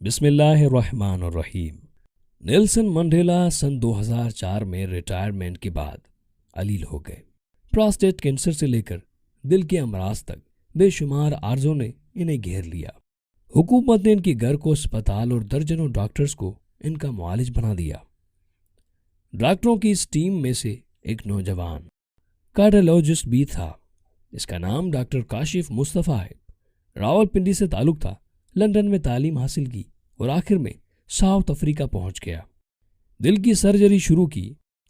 बिस्मिल्लाहिर्रहमानिर्रहीम। Nelson Mandela सन 2004 में retirement के बाद अलील हो गए। प्रोस्टेट कैंसर से लेकर दिल के अमराज तक बेशुमार आर्जों ने इन्हें घेर लिया। हुकूमत ने इनके घर को अस्पताल और दर्जनों डॉक्टर्स को इनका मुआलिज बना दिया। डॉक्टरों की इस टीम में से एक नौजवान कार्डियोलॉजिस्ट भी था। इसका नाम डॉक्टर काशिफ मुस्तफ़ा है। रावलपिंडी से ताल्लुक था। लंदन में तालीम हासिल की और आखिर में साउथ अफ्रीका पहुंच गया। दिल की सर्जरी शुरू की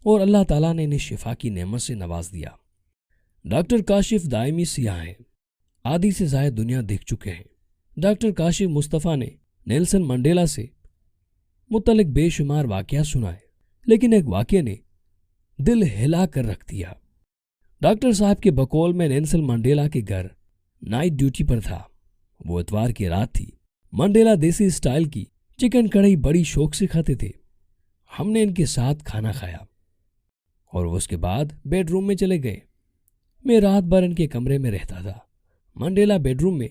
और अल्लाह ताला ने इन्हें शिफा की नेमत से नवाज दिया। डॉक्टर काशिफ दायमी सियाह हैं, आधी से ज़ायद दुनिया देख चुके हैं। डॉक्टर काशिफ मुस्तफ़ा ने नेल्सन मंडेला से मुतल्लिक बेशुमार वाक़या सुनाए, लेकिन एक वाक़ये ने दिल हिला कर रख दिया। डॉक्टर साहब के बकौल में नेल्सन मंडेला के घर नाइट ड्यूटी पर था। वो इतवार की रात थी। मंडेला देसी स्टाइल की चिकन कढ़ाई बड़ी शौक से खाते थे। हमने इनके साथ खाना खाया और वो उसके बाद बेडरूम में चले गए। मैं रात भर इनके कमरे में रहता था। मंडेला बेडरूम में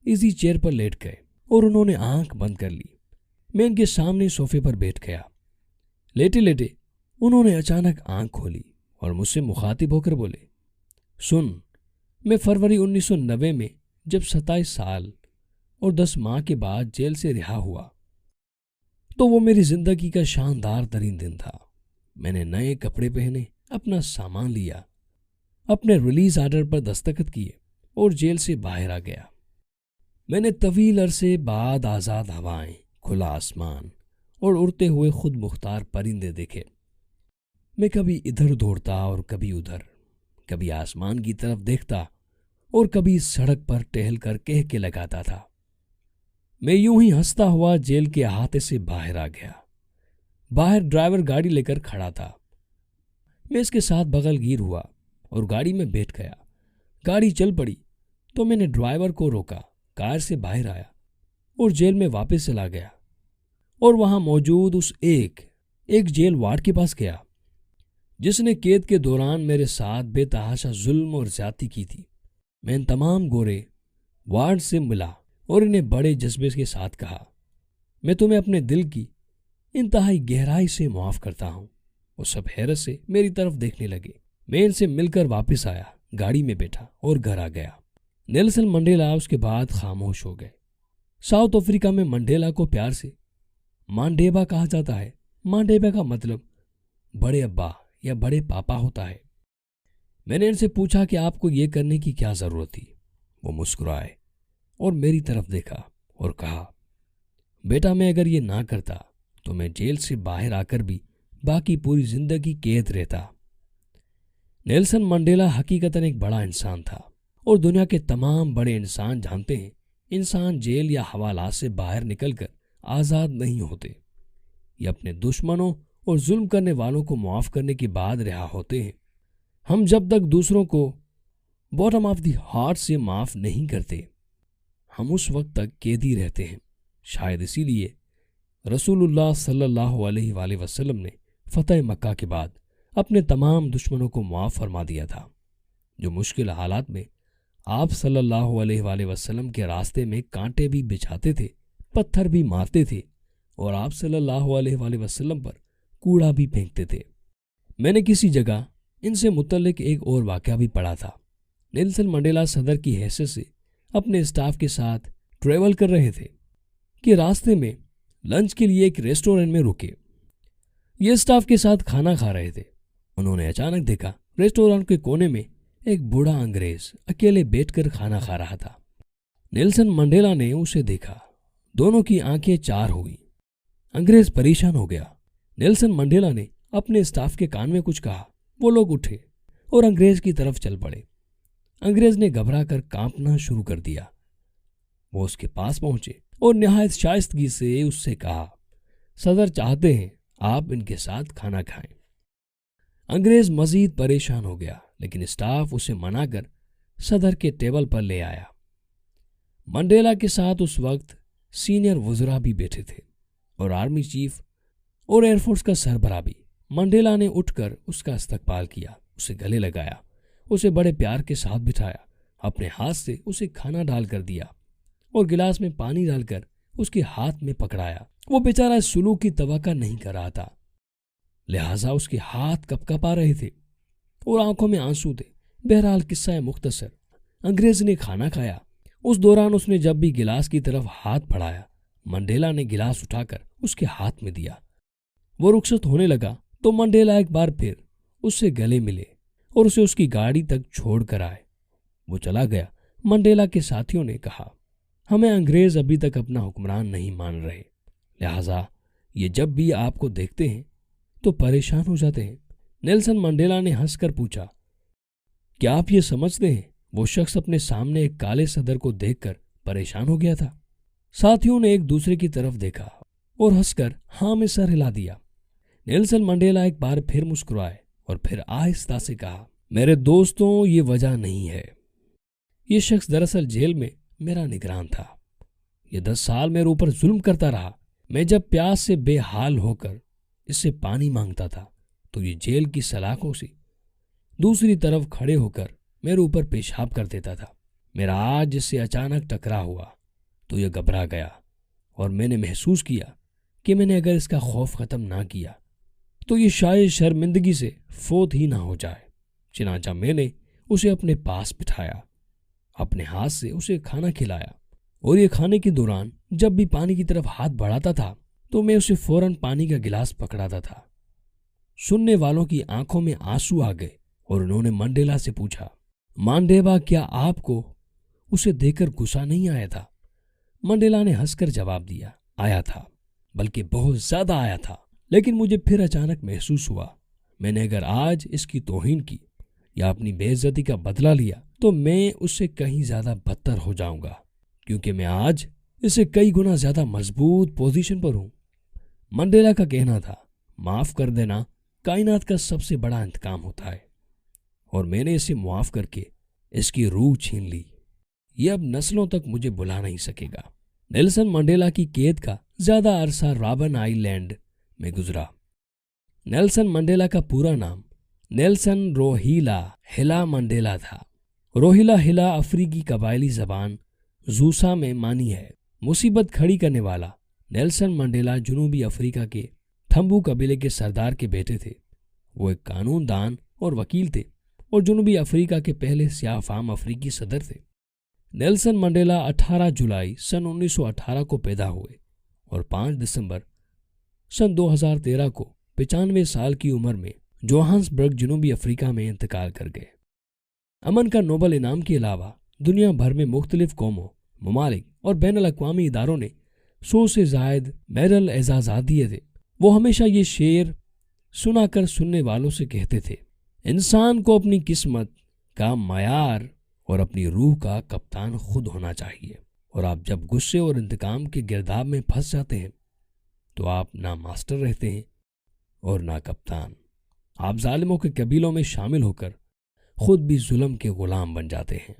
इजी चेयर पर लेट गए और उन्होंने आंख बंद कर ली। मैं इनके सामने सोफे पर बैठ गया। लेटे लेटे उन्होंने अचानक आंख खोली और मुझसे मुखातिब होकर बोले, सुन, मैं फरवरी 1990 में जब 27 साल और 10 माह के बाद जेल से रिहा हुआ तो वो मेरी जिंदगी का शानदार तरीन दिन था। मैंने नए कपड़े पहने, अपना सामान लिया, अपने रिलीज ऑर्डर पर दस्तखत किए और जेल से बाहर आ गया। मैंने तवील अरसे बाद आज़ाद हवाएं, खुला आसमान और उड़ते हुए खुद मुख्तार परिंदे देखे। मैं कभी इधर दौड़ता और कभी उधर, कभी आसमान की तरफ देखता और कभी सड़क पर टहल कर कह के लगाता था। मैं यूं ही हंसता हुआ जेल के अहाते से बाहर आ गया। बाहर ड्राइवर गाड़ी लेकर खड़ा था। मैं इसके साथ बगलगीर हुआ और गाड़ी में बैठ गया। गाड़ी चल पड़ी तो मैंने ड्राइवर को रोका, कार से बाहर आया और जेल में वापस चला गया और वहां मौजूद उस एक जेल वार्ड के पास गया जिसने कैद के दौरान मेरे साथ बेतहाशा जुल्म और ज्यादती की थी। मैं इन तमाम गोरे वार्ड से मिला और इन्हें बड़े जज्बे के साथ कहा, मैं तुम्हें अपने दिल की इंतहाई गहराई से मुआफ करता हूं। वो सब हैरत से मेरी तरफ देखने लगे। मैं इनसे मिलकर वापस आया, गाड़ी में बैठा और घर आ गया। नेल्सन मंडेला उसके बाद खामोश हो गए। साउथ अफ्रीका में मंडेला को प्यार से मांडेबा कहा जाता है। मांडेबा का मतलब बड़े अब्बा या बड़े पापा होता है। मैंने इनसे पूछा कि आपको ये करने की क्या जरूरत थी। वो मुस्कुराए और मेरी तरफ देखा और कहा, बेटा, मैं अगर ये ना करता तो मैं जेल से बाहर आकर भी बाकी पूरी जिंदगी कैद रहता। नेल्सन मंडेला हकीकतन एक बड़ा इंसान था और दुनिया के तमाम बड़े इंसान जानते हैं, इंसान जेल या हवालात से बाहर निकलकर आज़ाद नहीं होते। ये अपने दुश्मनों और जुल्म करने वालों को मुआफ करने के बाद रिहा होते हैं। हम जब तक दूसरों को बॉटम ऑफ द हार्ट से माफ नहीं करते, हम उस वक्त तक कैदी रहते हैं। शायद इसीलिए रसूलुल्लाह सल्लल्लाहु अलैहि वसल्लम ने फतह मक्का के बाद अपने तमाम दुश्मनों को मुआफ फरमा दिया था। जो मुश्किल हालात में आप सल्लल्लाहु अलैहि वसल्लम के रास्ते में कांटे भी बिछाते थे, पत्थर भी मारते थे और आप सल्लल्लाहु अलैहि वसल्लम पर कूड़ा भी फेंकते थे। मैंने किसी जगह इनसे मुतल्लिक एक और वाक़या भी पढ़ा था। नेल्सन मंडेला सदर की हैसियत से अपने स्टाफ के साथ ट्रेवल कर रहे थे कि रास्ते में लंच के लिए एक रेस्टोरेंट में रुके। ये स्टाफ के साथ खाना खा रहे थे। उन्होंने अचानक देखा रेस्टोरेंट के कोने में एक बूढ़ा अंग्रेज अकेले बैठकर खाना खा रहा था। नेल्सन मंडेला ने उसे देखा। दोनों की आंखें चार हो गईं। अंग्रेज परेशान हो गया। नेल्सन मंडेला ने अपने स्टाफ के कान में कुछ कहा। वो लोग उठे और अंग्रेज की तरफ चल पड़े। अंग्रेज ने घबरा कर कांपना शुरू कर दिया। वो उसके पास पहुंचे और निहायत शाइस्तगी से उससे कहा, सदर चाहते हैं आप इनके साथ खाना खाएं। अंग्रेज मजीद परेशान हो गया, लेकिन स्टाफ उसे मना कर सदर के टेबल पर ले आया। मंडेला के साथ उस वक्त सीनियर वज़रा भी बैठे थे और आर्मी चीफ और एयरफोर्स का सरबराह भी। मंडेला ने उठकर उसका इस्तकबाल किया, उसे गले लगाया, उसे बड़े प्यार के साथ बिठाया, अपने हाथ से उसे खाना डालकर दिया और गिलास में पानी डालकर उसके हाथ में पकड़ाया। वो बेचारा इस सुलूक की तवक्का नहीं कर रहा था, लिहाजा उसके हाथ कपकपा रहे थे और आंखों में आंसू थे। बहरहाल किस्सा है मुख्तसर, अंग्रेज ने खाना खाया। उस दौरान उसने जब भी गिलास की तरफ हाथ बढ़ाया, मंडेला ने गिलास उठाकर उसके हाथ में दिया। वो रुखसत होने लगा तो मंडेला एक बार फिर उससे गले मिले और उसे उसकी गाड़ी तक छोड़ कर आए। वो चला गया। मंडेला के साथियों ने कहा, हमें अंग्रेज अभी तक अपना हुक्मरान नहीं मान रहे, लिहाजा ये जब भी आपको देखते हैं तो परेशान हो जाते हैं। नेल्सन मंडेला ने हंसकर पूछा, क्या आप ये समझते हैं वो शख्स अपने सामने एक काले सदर को देखकर परेशान हो गया था? साथियों ने एक दूसरे की तरफ देखा और हंसकर हाँ में सर हिला दिया। नेल्सन मंडेला एक बार फिर मुस्कुराए और फिर आहिस्ता से कहा, मेरे दोस्तों, ये वजह नहीं है। ये शख्स दरअसल जेल में मेरा निगरान था। ये 10 साल मेरे ऊपर जुल्म करता रहा। मैं जब प्यास से बेहाल होकर इससे पानी मांगता था तो ये जेल की सलाखों से दूसरी तरफ खड़े होकर मेरे ऊपर पेशाब कर देता था। मेरा आज इससे अचानक टकराव हुआ तो यह घबरा गया और मैंने महसूस किया कि मैंने अगर इसका खौफ ख़त्म ना किया तो ये शायद शर्मिंदगी से फोत ही ना हो जाए। चनाचा मैंने उसे अपने पास बिठाया, अपने हाथ से उसे खाना खिलाया और ये खाने के दौरान जब भी पानी की तरफ हाथ बढ़ाता था तो मैं उसे फौरन पानी का गिलास पकड़ाता था। सुनने वालों की आंखों में आंसू आ गए और उन्होंने मंडेला से पूछा, मांडेबा, क्या आपको उसे देखकर गुस्सा नहीं आया था? मंडेला ने हंसकर जवाब दिया, आया था, बल्कि बहुत ज्यादा आया था। लेकिन मुझे फिर अचानक महसूस हुआ मैंने अगर आज इसकी तौहीन की या अपनी बेइज्जती का बदला लिया तो मैं उससे कहीं ज्यादा बदतर हो जाऊंगा, क्योंकि मैं आज इससे कई गुना ज्यादा मजबूत पोजीशन पर हूं। मंडेला का कहना था, माफ कर देना कायनात का सबसे बड़ा इंतकाम होता है और मैंने इसे मुआफ करके इसकी रूह छीन ली। यह अब नस्लों तक मुझे बुला नहीं सकेगा। नेल्सन मंडेला की कैद का ज्यादा अरसा रॉबन आइलैंड में गुजरा। नेल्सन मंडेला का पूरा नाम नेल्सन रोहिला हिला मंडेला था। रोहिला हिला अफ्रीकी कबायली जबान जूसा में मानी है। मुसीबत खड़ी करने वाला नेल्सन मंडेला जुनूबी अफ्रीका के थम्बू कबीले के सरदार के बेटे थे। वो एक कानूनदान और वकील थे और जुनूबी अफ्रीका के पहले स्याह फाम अफ्रीकी सदर थे। नेल्सन मंडेला 18 जुलाई सन 1918 को पैदा हुए और 5 दिसंबर सन 2013 को 95 साल की उम्र में जोहान्सबर्ग जुनूबी अफ्रीका में इंतकाल कर गए। अमन का नोबल इनाम के अलावा दुनिया भर में मुख्तलिफ कौमों, ममालिक और बैनुल अक़वामी इदारों ने 100 से जायद मेडल एजाज़ात दिए थे। वो हमेशा ये शेर सुनाकर सुनने वालों से कहते थे, इंसान को अपनी किस्मत का मयार और अपनी रूह का कप्तान खुद होना चाहिए, और आप जब गुस्से और इंतकाम के गिरदाब में फंस जाते हैं तो आप ना मास्टर रहते हैं और ना कप्तान। आप जालिमों के कबीलों में शामिल होकर खुद भी जुल्म के गुलाम बन जाते हैं।